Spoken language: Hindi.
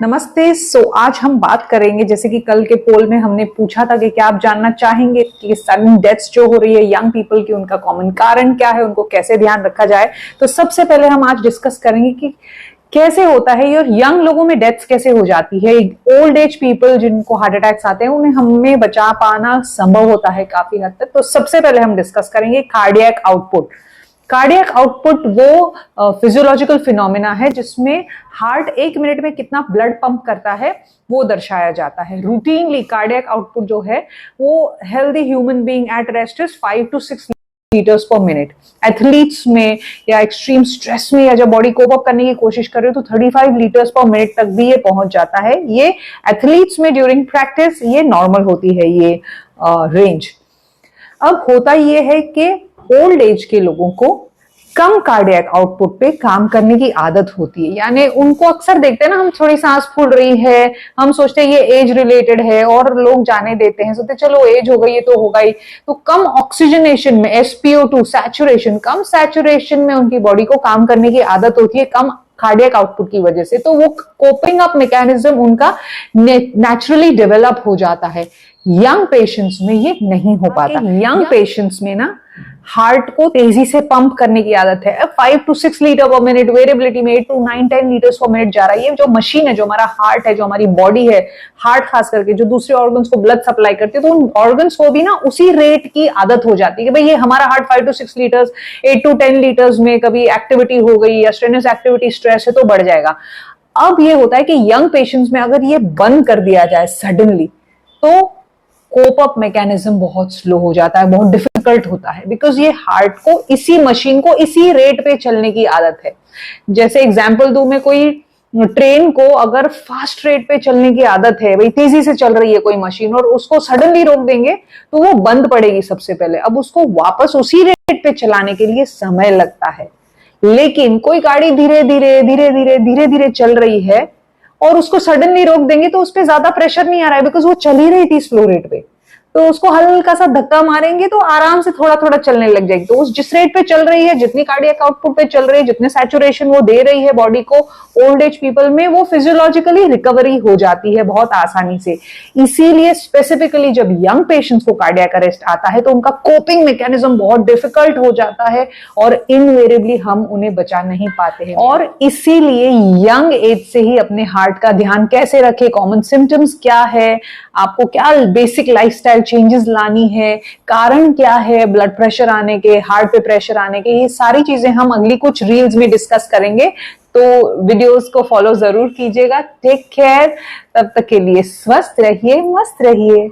नमस्ते। आज हम बात करेंगे, जैसे कि कल के पोल में हमने पूछा था कि क्या आप जानना चाहेंगे कि सडन डेथ्स जो हो रही है यंग पीपल की, उनका कॉमन कारण क्या है, उनको कैसे ध्यान रखा जाए। तो सबसे पहले हम आज डिस्कस करेंगे कि कैसे होता है ये और यंग लोगों में डेथ्स कैसे हो जाती है। ओल्ड एज पीपल जिनको हार्ट अटैक्स आते हैं उन्हें हमें बचा पाना संभव होता है काफी हद तक। तो सबसे पहले हम डिस्कस करेंगे कार्डियक आउटपुट। कार्डियक आउटपुट वो फिजियोलॉजिकल फिनोमिना है जिसमें हार्ट एक मिनट में कितना ब्लड पंप करता है वो दर्शाया जाता है। रूटीनली कार्डियक आउटपुट जो है वो healthy human being at rest is 5 to 6 litres पर मिनट। एथलीट्स में या एक्सट्रीम स्ट्रेस में या जब बॉडी कोप अप करने की कोशिश कर रहे हो तो 35 लीटर्स पर मिनट तक भी ये पहुंच जाता है। ये एथलीट्स में ड्यूरिंग प्रैक्टिस ये नॉर्मल होती है ये रेंज। अब होता ये है कि ओल्ड एज के लोगों को कम कार्डियक आउटपुट पे काम करने की आदत होती है, यानी उनको अक्सर देखते हैं ना, हम थोड़ी सांस फूल रही है, हम सोचते हैं ये एज रिलेटेड है और लोग जाने देते हैं, सोचते चलो एज हो गई है तो होगा ही। तो कम ऑक्सीजनेशन में SpO2 सैचुरेशन, कम सैचुरेशन में उनकी बॉडी को काम करने की आदत होती है कम कार्डियक आउटपुट की वजह से। तो वो कोपिंग अप मैकेनिज्म उनका नेचुरली डेवलप हो जाता है। यंग पेशेंट्स में ये नहीं हो पाता। यंग पेशेंट्स में ना हार्ट को तेजी से पंप करने की आदत है। 5 to 6 लीटर पर मिनट, वेरिएबिलिटी में 8 to 9, 10 लीटर्स पर मिनट जा रहा है। ये जो मशीन है, जो हमारा हार्ट है, जो हमारी बॉडी है, हार्ट खास करके जो दूसरे ऑर्गन्स को ब्लड सप्लाई करती है, तो उन ऑर्गन्स को भी ना उसी रेट की आदत हो जाती है कि भाई ये हमारा heart 5 to 6 litres, 8 to 10 litres में कभी एक्टिविटी हो गई या स्ट्रेनस एक्टिविटी स्ट्रेस है तो बढ़ जाएगा। अब ये होता है कि यंग पेशेंट्स में अगर ये बंद कर दिया जाए सडनली तो कोप अप मैकेनिज्म बहुत स्लो हो जाता है, बहुत डिफिकल्ट होता है, बिकॉज ये हार्ट को इसी मशीन को इसी रेट पे चलने की आदत है। जैसे एग्जांपल दूं मैं, कोई ट्रेन को अगर फास्ट रेट पे चलने की आदत है, भाई तेजी से चल रही है कोई मशीन और उसको सडनली रोक देंगे तो वो बंद पड़ेगी सबसे पहले। अब उसको वापस उसी रेट पे चलाने के लिए समय लगता है। लेकिन कोई गाड़ी धीरे धीरे चल रही है और उसको सडनली रोक देंगे तो उस पर ज्यादा प्रेशर नहीं आ रहा है, बिकॉज वो चल ही रही थी स्लो रेट पे। तो उसको हल्का सा धक्का मारेंगे तो आराम से थोड़ा थोड़ा चलने लग जाएगी। तो उस जिस रेट पे चल रही है, जितनी कार्डियक आउटपुट पे चल रही है, जितने सैचुरेशन वो दे रही है बॉडी को, ओल्ड एज पीपल में वो फिजियोलॉजिकली रिकवरी हो जाती है बहुत आसानी से। इसीलिए स्पेसिफिकली जब यंग पेशेंट्स को कार्डियक अरेस्ट आता है तो उनका कोपिंग मैकेनिज्म बहुत डिफिकल्ट हो जाता है और इनवेरिएबली हम उन्हें बचा नहीं पाते हैं। और इसीलिए यंग एज से ही अपने हार्ट का ध्यान कैसे रखें, कॉमन सिम्टम्स क्या है, आपको क्या बेसिक लाइफस्टाइल चेंजेस लानी है, कारण क्या है ब्लड प्रेशर आने के, हार्ट पे प्रेशर आने के, ये सारी चीजें हम अगली कुछ रील्स में डिस्कस करेंगे। तो वीडियोस को फॉलो जरूर कीजिएगा। Take care. तब तक के लिए स्वस्थ रहिए, मस्त रहिए।